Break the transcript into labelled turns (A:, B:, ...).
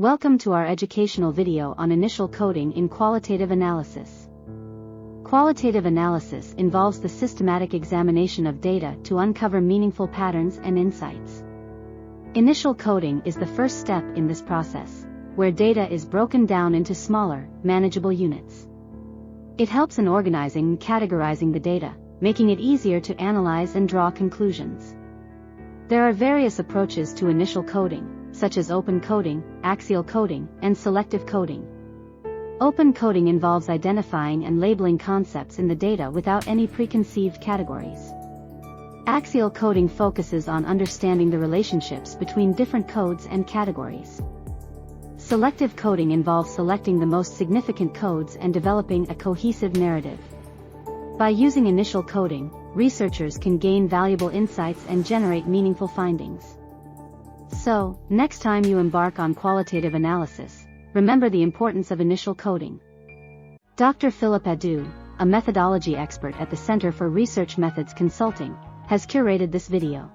A: Welcome to our educational video on initial coding in qualitative analysis. Qualitative analysis involves the systematic examination of data to uncover meaningful patterns and insights. Initial coding is the first step in this process, where data is broken down into smaller, manageable units. It helps in organizing and categorizing the data, making it easier to analyze and draw conclusions. There are various approaches to initial coding, such as open coding, axial coding, and selective coding. Open coding involves identifying and labeling concepts in the data without any preconceived categories. Axial coding focuses on understanding the relationships between different codes and categories. Selective coding involves selecting the most significant codes and developing a cohesive narrative. By using initial coding, researchers can gain valuable insights and generate meaningful findings. So, next time you embark on qualitative analysis, remember the importance of initial coding. Dr. Philip Adu, a methodology expert at the Center for Research Methods Consulting, has curated this video.